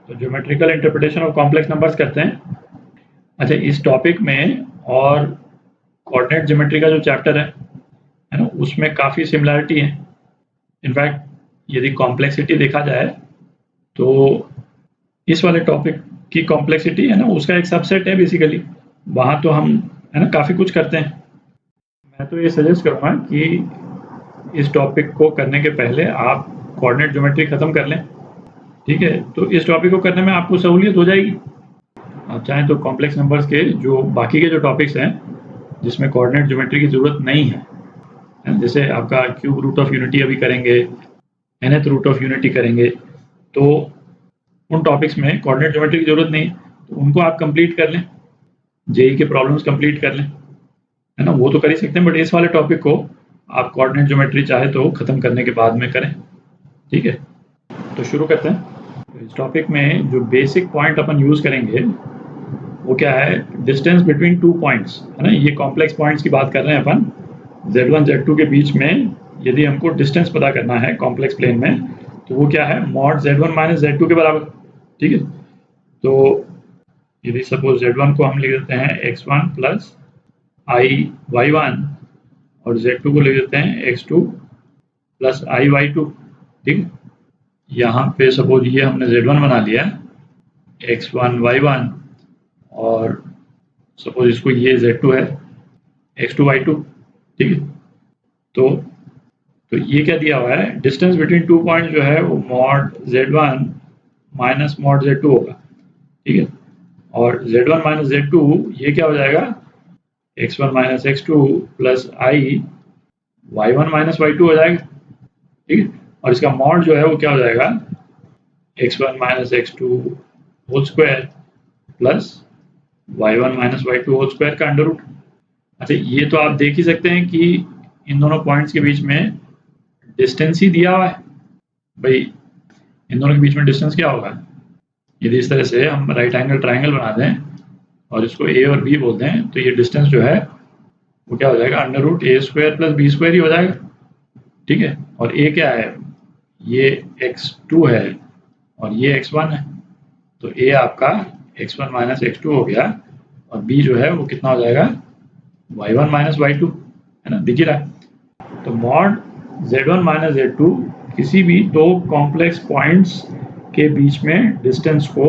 तो geometrical interpretation of complex numbers करते हैं। अच्छा, इस टॉपिक में और कोऑर्डिनेट ज्योमेट्री का जो चैप्टर है ना, उसमें काफ़ी सिमिलैरिटी है। इनफैक्ट यदि कॉम्प्लेक्सिटी देखा जाए तो इस वाले टॉपिक की कॉम्प्लेक्सिटी है ना, उसका एक सबसेट है बेसिकली। वहाँ तो हम है ना काफ़ी कुछ करते हैं। मैं तो ये सजेस्ट करूँगा कि इस टॉपिक को करने के पहले आप कोऑर्डिनेट ज्योमेट्री ख़त्म कर लें, ठीक है? तो इस टॉपिक को करने में आपको सहूलियत हो जाएगी। आप चाहें तो कॉम्प्लेक्स नंबर्स के जो बाकी के जो टॉपिक्स हैं जिसमें कोऑर्डिनेट ज्योमेट्री की ज़रूरत नहीं है, जैसे आपका क्यूब रूट ऑफ यूनिटी अभी करेंगे, nth रूट ऑफ यूनिटी करेंगे, तो उन टॉपिक्स में कोऑर्डिनेट ज्योमेट्री की ज़रूरत नहीं है, तो उनको आप कंप्लीट कर लें, जेई के प्रॉब्लम्स कंप्लीट कर लें, है ना? वो तो कर ही सकते हैं, बट इस वाले टॉपिक को आप कोऑर्डिनेट ज्योमेट्री चाहे तो ख़त्म करने के बाद में करें, ठीक है? तो शुरू करते हैं। इस टॉपिक में जो बेसिक पॉइंट अपन यूज़ करेंगे वो क्या है? डिस्टेंस बिटवीन टू पॉइंट्स, है ना? ये कॉम्प्लेक्स पॉइंट्स की बात कर रहे हैं अपन। z1 z2 के बीच में यदि हमको डिस्टेंस पता करना है कॉम्प्लेक्स प्लेन में, तो वो क्या है? मॉड z1 माइनस z2 के बराबर, ठीक है? तो यदि सपोज z1 को हम लिख देते हैं x1 प्लस i y1 और z2 को लिख देते हैं x2 प्लस i y2, ठीक है? यहाँ पे सपोज ये हमने z1 बना लिया, x1 y1, और सपोज इसको ये z2 है x2 y2, ठीक है? तो ये क्या दिया हुआ है? डिस्टेंस बिटवीन टू पॉइंट जो है वो mod z1 minus mod z2 होगा, ठीक है? और z1 माइनस z2 ये क्या हो जाएगा? x1 minus x2 plus i y1 minus y2 हो जाएगा, ठीक है? और इसका मॉड जो है वो क्या हो जाएगा? x1 minus x2 whole square plus y1 minus y2 whole square का अंडर रूट। अच्छा, ये तो आप देख ही सकते हैं कि इन दोनों पॉइंट्स के बीच में डिस्टेंस ही दिया हुआ है। भाई इन दोनों के बीच में डिस्टेंस क्या होगा? यदि इस तरह से हम राइट एंगल ट्राइंगल बना दें और इसको a और b बोल दें, तो ये डिस्टेंस जो है वो क्या हो जाएगा? Under root a square plus b square ही हो जाएगा, ठीक है? और a क्या है? ये x2 है और ये x1 है, तो a आपका x1 माइनस x2 हो गया और b जो है वो कितना हो जाएगा? y1 माइनस y2, है ना? दिख ही रहा है। तो मॉड z1 माइनस z2 किसी भी दो कॉम्प्लेक्स पॉइंट्स के बीच में डिस्टेंस को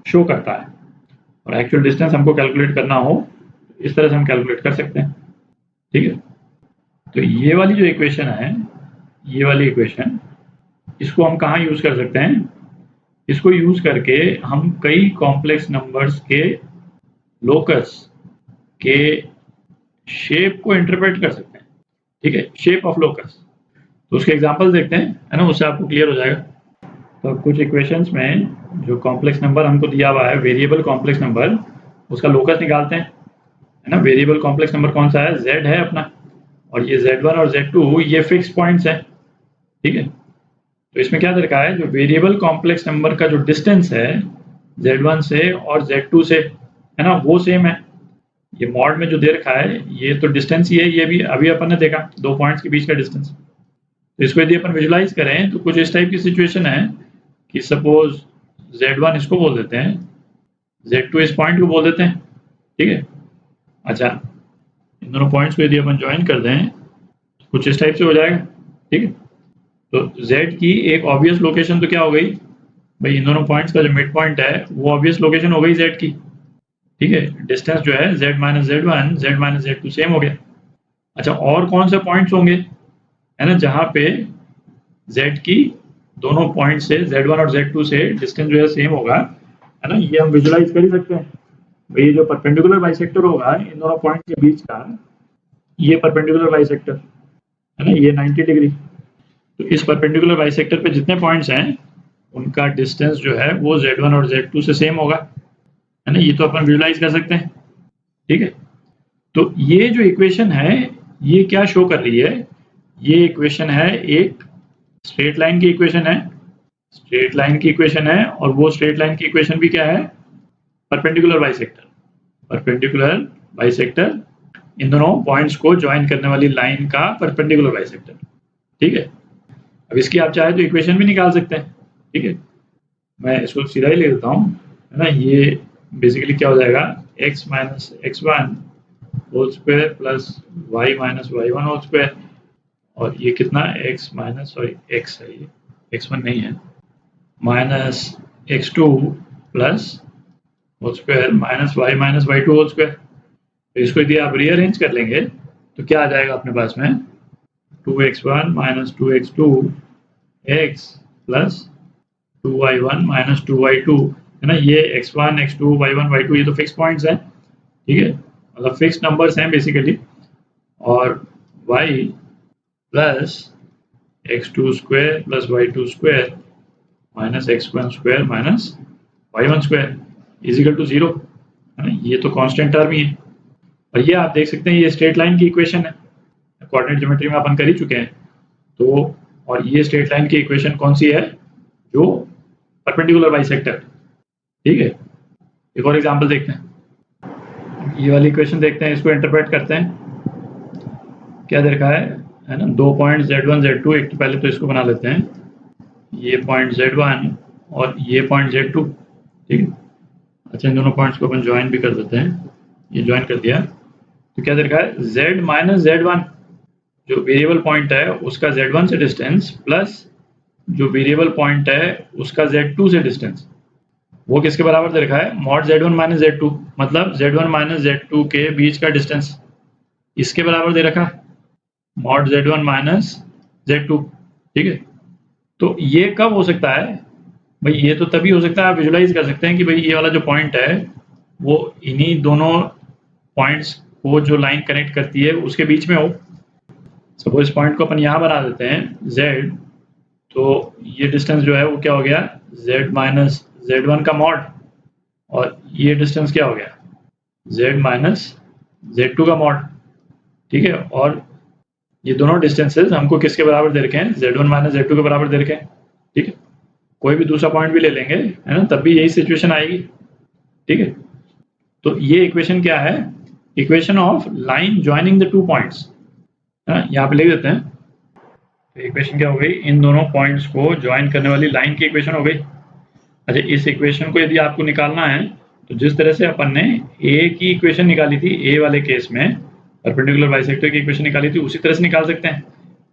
शो करता है। और एक्चुअल डिस्टेंस हमको कैलकुलेट करना हो, इस तरह से हम कैलकुलेट कर सकते हैं, ठीक है? तो ये वाली जो इक्वेशन है, ये वाली इक्वेशन, इसको हम कहाँ यूज़ कर सकते हैं? इसको यूज़ करके हम कई कॉम्प्लेक्स नंबर्स के लोकस के शेप को इंटरप्रेट कर सकते हैं, ठीक है? Shape of locus. तो उसके एग्जांपल देखते हैं, है ना? उससे आपको क्लियर हो जाएगा। तो कुछ इक्वेशंस में जो कॉम्प्लेक्स नंबर हमको दिया हुआ है, वेरिएबल कॉम्प्लेक्स नंबर, उसका लोकस निकालते हैं, है ना? वेरिएबल कॉम्प्लेक्स नंबर कौन सा है? z है अपना, और ये z1 और z2 ये फिक्स पॉइंट्स हैं, ठीक है? तो इसमें क्या रखा है? जो वेरिएबल कॉम्प्लेक्स नंबर का जो डिस्टेंस है z1 से और z2 से, है ना, वो सेम है। ये मॉड में जो दे रखा है ये तो डिस्टेंस ही है, ये भी अभी अपन ने देखा, दो पॉइंट्स के बीच का डिस्टेंस। तो इसको यदि अपन विजुलाइज करें तो कुछ इस टाइप की सिचुएशन है कि सपोज z1 इसको बोल देते हैं, z2 इस पॉइंट को बोल देते हैं, ठीक है? अच्छा, इन दोनों पॉइंट्स को यदि अपन ज्वाइन कर दें तो कुछ इस टाइप से हो जाएगा, ठीक है? तो z की एक ऑब्वियस लोकेशन तो क्या हो गई? भाई इन दोनों पॉइंट्स का जो मिड पॉइंट है वो ऑब्वियस लोकेशन हो गई z की, ठीक है? डिस्टेंस जो है z minus z1 z minus z2 same हो गया। अच्छा, और कौन से पॉइंट्स होंगे, है ना, जहाँ पे z की दोनों पॉइंट से z1 और z2 से डिस्टेंस जो है सेम होगा, है ना? ये हम विजुलाइज कर ही सकते हैं। भाई जो परपेंडिकुलर बाइसेक्टर होगा इन दोनों पॉइंट के बीच का, ये परपेंडिकुलर बाइसेक्टर, है ना, ये 90 डिग्री। तो इस परपेंडिकुलर बाइसेक्टर पे जितने पॉइंट्स हैं उनका डिस्टेंस जो है वो z1 और z2 से सेम होगा, है ना? ये तो अपन विजुलाइज कर सकते हैं, ठीक है? तो ये जो इक्वेशन है ये क्या शो कर रही है? ये इक्वेशन है एक स्ट्रेट लाइन की इक्वेशन है, स्ट्रेट लाइन की इक्वेशन है, और वो स्ट्रेट लाइन की इक्वेशन भी क्या है? Perpendicular bisector. परपेंडिकुलर बाइसेक्टर, इन दोनों पॉइंट्स को ज्वाइन करने वाली लाइन का परपेंडिकुलर बाइसेक्टर, ठीक है? अब इसकी आप चाहे तो इक्वेशन भी निकाल सकते हैं, ठीक है? मैं इसको सीधा ही ले लेता हूँ, है ना। ये बेसिकली क्या हो जाएगा, x minus x one whole square plus y minus y one whole square, और ये कितना x माइनस सॉरी x है, ये x1 नहीं है, minus x2 plus whole square minus y two whole square. तो इसको यदि आप रीअरेंज कर लेंगे तो क्या आ जाएगा अपने पास में, 2x1 minus 2x2 x plus 2y1 minus 2y2, है ना। ये x1 x2 y1 y2 ये तो फिक्स पॉइंट्स हैं, ठीक है, मतलब फिक्स नंबर्स हैं बेसिकली, और y plus x2 square plus y2 square minus x1 square minus y1 square is equal to 0, है ना। ये तो कांस्टेंट टर्म ही है, और ये आप देख सकते हैं ये स्ट्रेट लाइन की इक्वेशन है, कोऑर्डिनेट ज्योमेट्री में अपन कर ही चुके हैं। तो और ये स्ट्रेट लाइन की इक्वेशन कौन सी है, जो परपेंडिकुलर बाइसेक्टर, ठीक है। एक और एग्जांपल देखते हैं, ये वाली इक्वेशन देखते हैं, इसको इंटरप्रेट करते हैं। क्या दे रखा है ना, दो पॉइंट z1 z2, एक तो पहले तो इसको बना लेते हैं, ये पॉइंट z1 और ये पॉइंट z2, ठीक है। अच्छा, इन दोनों पॉइंट्स को अपन ज्वाइन भी कर देते हैं, ये ज्वाइन कर दिया। तो क्या दे रखा है, z माइनस z1 जो वेरिएबल पॉइंट है उसका z1 से डिस्टेंस प्लस जो वेरिएबल पॉइंट है उसका z2 से डिस्टेंस, वो किसके बराबर दे रखा है, मॉड z1 माइनस z2, मतलब z1 माइनस z2 के बीच का डिस्टेंस इसके बराबर दे रखा है, मॉड z1 माइनस z2, ठीक है। तो ये कब हो सकता है भाई, ये तो तभी हो सकता है, आप विजुलाइज कर सकते हैं कि भाई ये वाला जो पॉइंट है वो इन्हीं दोनों पॉइंट्स को जो लाइन कनेक्ट करती है उसके बीच में हो। सपोज इस पॉइंट को अपन यहाँ बना देते हैं z, तो ये डिस्टेंस जो है वो क्या हो गया, z माइनस z1 का मॉड, और ये डिस्टेंस क्या हो गया, z माइनस z2 का मॉड, ठीक है। और ये दोनों डिस्टेंसेस हमको किसके बराबर दे रखे हैं, z1 माइनस z2 के बराबर दे रखे हैं, ठीक है। कोई भी दूसरा पॉइंट भी ले लेंगे, है ना, तब भी यही सिचुएशन आएगी, ठीक है। तो ये इक्वेशन क्या है, equation of line joining the two points, यहाँ पे लिख देते हैं। तो इक्वेशन क्या हो गई, इन दोनों पॉइंट्स को ज्वाइन करने वाली लाइन की इक्वेशन हो गई। अच्छा, इस इक्वेशन को यदि आपको निकालना है तो जिस तरह से अपन ने ए की इक्वेशन निकाली थी, ए वाले केस में परपेंडिकुलर बाइसेक्टर की इक्वेशन निकाली थी, उसी तरह से निकाल सकते हैं,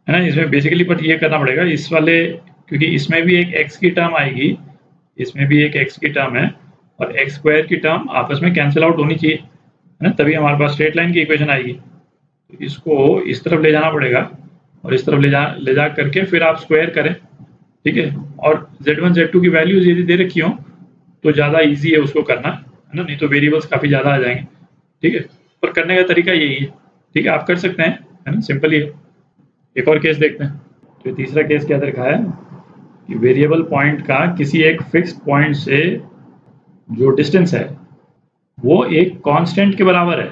है ना। इसमें बेसिकली बट ये करना पड़ेगा इस वाले, क्योंकि इसमें भी एक x की टर्म आएगी, इसमें भी एक x की टर्म है, और x स्क्वायर की टर्म आपस में कैंसिल आउट होनी चाहिए, है ना, तभी हमारे पास स्ट्रेट लाइन की इक्वेशन आएगी। तो इसको इस तरफ ले जाना पड़ेगा, और इस तरफ ले जा करके फिर आप स्क्वायर करें, ठीक है। और z1 z2 की वैल्यूज यदि दे रखी हो तो ज़्यादा इजी है उसको करना, है ना, नहीं तो वेरिएबल्स काफ़ी ज़्यादा आ जाएंगे, ठीक है। पर करने का तरीका यही है, ठीक है, आप कर सकते हैं, है ना, सिंपल ही है। एक और केस देखते हैं। तो तीसरा केस क्या दिखा है कि वेरिएबल पॉइंट का किसी एक फिक्स्ड पॉइंट से जो डिस्टेंस है वो एक कांस्टेंट के बराबर है।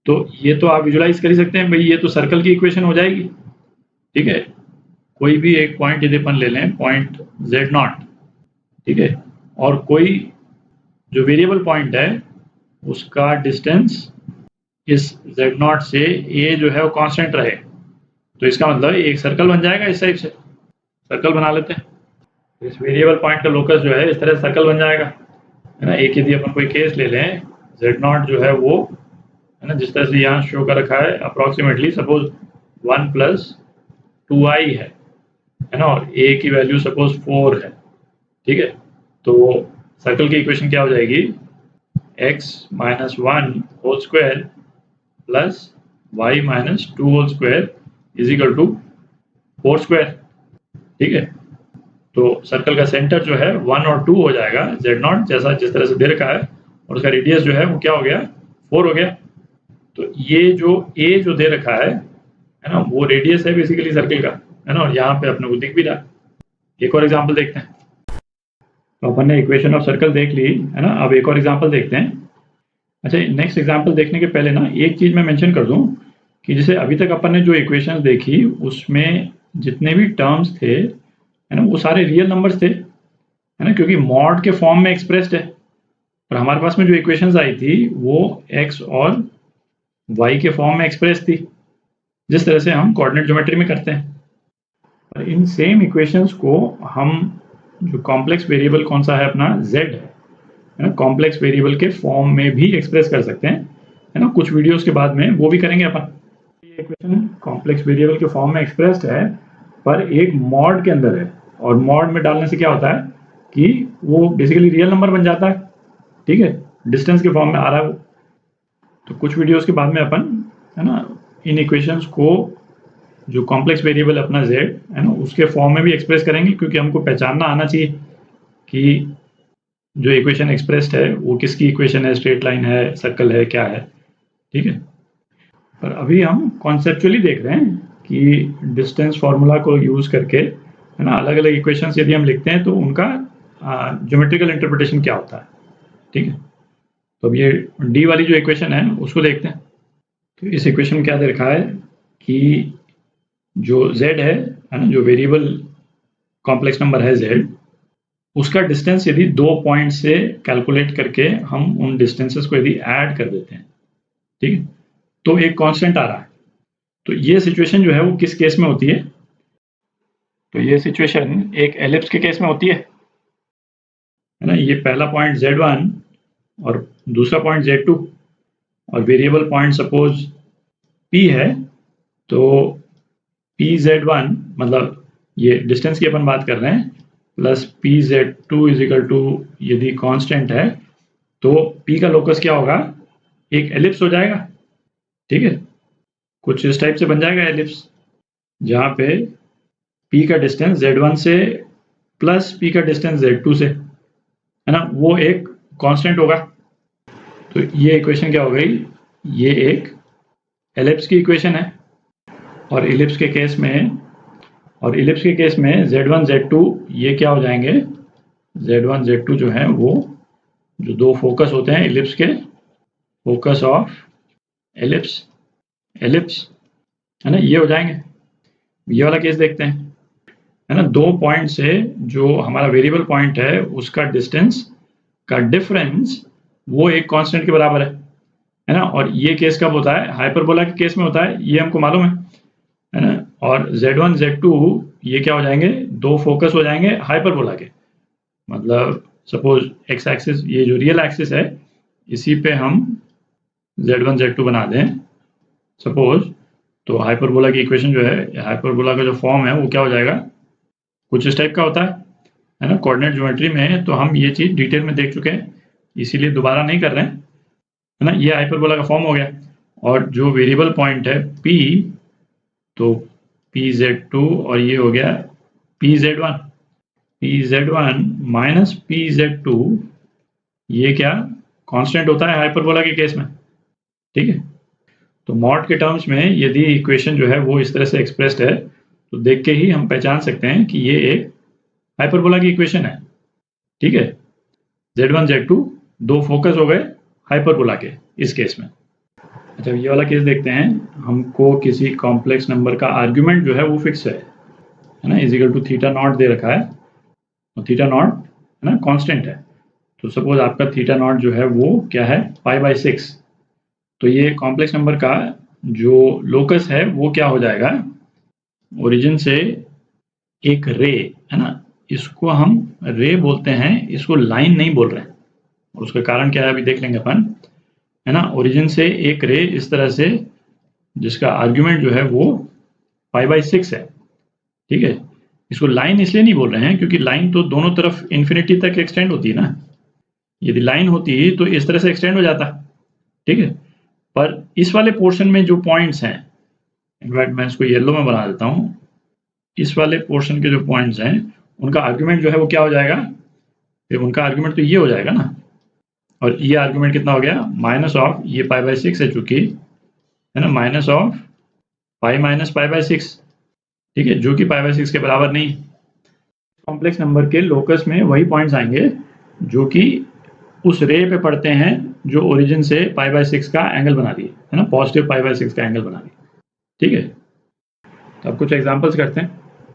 तो ये तो आप विजुलाइज कर ही सकते हैं भाई, ये तो सर्कल की इक्वेशन हो जाएगी, ठीक है। कोई भी एक पॉइंट यदि अपन ले लें, पॉइंट z0, ठीक है, और कोई जो वेरिएबल पॉइंट है उसका डिस्टेंस इस z0 से a जो है वो कांस्टेंट रहे, तो इसका मतलब एक सर्कल बन जाएगा। इस टाइप से सर्कल बना लेते हैं, इस वेरिएबल पॉइंट का लोकस जो है इस तरह सर्कल बन जाएगा, है ना। एक यदि अपन कोई केस ले लें, z0 जो है वो, है ना, जिस तरह से यहाँ शो कर रखा है अप्रॉक्सीमेटली, सपोज 1 प्लस 2i है ना, और a की वैल्यू सपोज 4 है, ठीक है। तो सर्कल की इक्वेशन क्या हो जाएगी, x minus 1 whole square plus y minus 2 whole square is equal to 4 square, ठीक है। तो सर्कल का सेंटर जो है 1 और 2 हो जाएगा, z0 जैसा जिस तरह से दे रखा है, और उसका रेडियस जो है वो क्या हो गया, 4 हो गया। तो ये जो a जो दे रखा है ना, वो रेडियस है बेसिकली सर्कल का, है ना, और यहाँ पे अपने को दिख भी रहा। एक और एग्जांपल देखते हैं। तो अपन ने इक्वेशन ऑफ सर्कल देख ली, है ना। अब एक और एग्जांपल देखते हैं। अच्छा, नेक्स्ट एग्जांपल देखने के पहले ना एक चीज़ मैं मेंशन कर दूं कि जैसे अभी तक अपन ने जो इक्वेशंस देखी उसमें जितने भी टर्म्स थे, है ना, वो सारे रियल नंबर्स थे, है ना, क्योंकि मॉड के फॉर्म में एक्सप्रेस्ड है। और हमारे पास में जो इक्वेशंस आई थी वो x और y के फॉर्म में एक्सप्रेस थी, जिस तरह से हम कोऑर्डिनेट ज्योमेट्री में करते हैं। और इन सेम इक्वेशंस को हम जो कॉम्प्लेक्स वेरिएबल कौन सा है अपना z है ना, कॉम्प्लेक्स वेरिएबल के फॉर्म में भी एक्सप्रेस कर सकते हैं, है ना। कुछ वीडियोस के बाद में वो भी करेंगे अपन। ये इक्वेशन कॉम्प्लेक्स वेरिएबल के फॉर्म में एक्सप्रेस्ड है, पर एक मॉड के अंदर है, और मॉड में डालने से क्या होता है कि वो बेसिकली रियल नंबर बन जाता है, ठीक है, डिस्टेंस के फॉर्म में आ रहा है वो। तो कुछ वीडियोस के बाद में अपन, है ना, इन इक्वेशंस को जो कॉम्प्लेक्स वेरिएबल अपना z है ना उसके फॉर्म में भी एक्सप्रेस करेंगे, क्योंकि हमको पहचानना आना चाहिए कि जो इक्वेशन एक्सप्रेस्ड है वो किसकी इक्वेशन है, स्ट्रेट लाइन है, सर्कल है, क्या है, ठीक है। पर अभी हम कॉन्सेप्चुअली देख रहे हैं कि डिस्टेंस फार्मूला को यूज करके, है ना, अलग अलग इक्वेशंस यदि हम लिखते हैं तो उनका ज्योमेट्रिकल इंटरप्रिटेशन क्या होता है, ठीक है। तो अब ये डी वाली जो इक्वेशन है उसको देखते हैं। तो इस इक्वेशन में क्या दे रखा है कि जो z है ना, जो वेरिएबल कॉम्प्लेक्स नंबर है z, उसका डिस्टेंस यदि 2 पॉइंट से कैलकुलेट करके हम उन डिस्टेंसेस को यदि ऐड कर देते हैं, ठीक है, तो एक कांस्टेंट आ रहा है। तो ये सिचुएशन जो है वो किस केस में होती है? तो ये सिचुएशन एक एलिप्स के केस में होती है ना। ये पहला पॉइंट z1 और दूसरा पॉइंट z2, और वेरिएबल पॉइंट सपोज p है, तो pz1 मतलब ये डिस्टेंस की अपन बात कर रहे हैं, plus pz2 is equal to, यदि कांस्टेंट है तो p का लोकस क्या होगा, एक एलिप्स हो जाएगा, ठीक है। कुछ इस टाइप से बन जाएगा एलिप्स, जहाँ पे p का डिस्टेंस z1 से प्लस p का डिस्टेंस z2 से, है ना, वो एक कांस्टेंट होगा। तो ये इक्वेशन क्या हो गई, ये एक एलिप्स की इक्वेशन है। और इलिप्स के केस में z1 z2 ये क्या हो जाएंगे, z1 z2 जो है वो जो दो फोकस होते हैं इलिप्स के, फोकस ऑफ एलिप्स है ना, ये हो जाएंगे। ये वाला केस देखते हैं, है ना, 2 पॉइंट से जो हमारा वेरिएबल पॉइंट है उसका डिस्टेंस का डिफरेंस वो एक कांस्टेंट के बराबर है ना। और ये केस कब होता है, हाइपरबोला के केस में होता है, ये हमको मालूम है ना। और z1 z2 ये क्या हो जाएंगे, दो फोकस हो जाएंगे हाइपरबोला के। मतलब सपोज एक्स एक्सिस, ये जो रियल एक्सिस है, इसी पे हम z1 z2 बना दें सपोज, तो हाइपरबोला की इक्वेशन जो है, हाइपरबोला का जो फॉर्म है वो क्या हो जाएगा, कुछ इस टाइप का होता है ना। कोऑर्डिनेट ज्योमेट्री में तो हम ये चीज़ डिटेल में देख चुके हैं, इसीलिए दोबारा नहीं कर रहे हैं, है ना। ये हाइपरबोला का फॉर्म हो गया। और जो वेरिएबल पॉइंट है p, तो pz2 और ये हो गया pz1 माइनस pz2, ये क्या कांस्टेंट होता है हाइपरबोला के केस में, ठीक है। तो मॉड के टर्म्स में यदि इक्वेशन जो है वो इस तरह से एक्सप्रेस्ड है, तो देख के ही हम पहचान सकते हैं कि ये एक हाइपरबोला की इक्वेशन है, ठीक है। z1 z2 दो फोकस हो गए हाइपरबोला के इस केस में। अच्छा, ये वाला केस देखते हैं। हमको किसी कॉम्प्लेक्स नंबर का आर्ग्यूमेंट जो है वो फिक्स है ना, is equal to theta not दे रखा है, और थीटा नॉट है ना कांस्टेंट है। तो सपोज आपका थीटा नॉट जो है वो क्या है, π/6। तो ये कॉम्प्लेक्स नंबर का जो लोकस है वो क्या हो जाएगा, ओरिजिन से एक रे, है ना, इसको हम रे बोलते हैं, इसको लाइन नहीं बोल रहे हैं। और उसका कारण क्या है अभी देख लेंगे अपन, है ना। ओरिजिन से एक रे इस तरह से, जिसका आर्ग्यूमेंट जो है वो π/6 है, ठीक है। इसको लाइन इसलिए नहीं बोल रहे हैं क्योंकि लाइन तो दोनों तरफ इन्फिनिटी तक एक्सटेंड होती है ना। यदि लाइन होती तो इस तरह से एक्सटेंड हो जाता, ठीक है। पर इस वाले पोर्शन में जो पॉइंट्स हैं, इनफैक्ट मैं इसको येलो में बना देता हूँ, इस वाले पोर्शन के जो पॉइंट्स हैं उनका आर्ग्यूमेंट जो है वो क्या हो जाएगा, फिर उनका आर्ग्यूमेंट तो ये हो जाएगा ना। और ये आर्ग्यूमेंट कितना हो गया, माइनस ऑफ ये π/6 है चूंकि, है ना, माइनस ऑफ पाई माइनस π/6, ठीक है, जो कि π/6 के बराबर नहीं। कॉम्प्लेक्स नंबर के लोकस में वही पॉइंट्स आएंगे जो कि उस रे पे पड़ते हैं जो ओरिजिन से π/6 का एंगल बना रही है ना, पॉजिटिव π/6 का एंगल बना रही है, ठीक है। तो अब कुछ एग्जांपल्स करते हैं।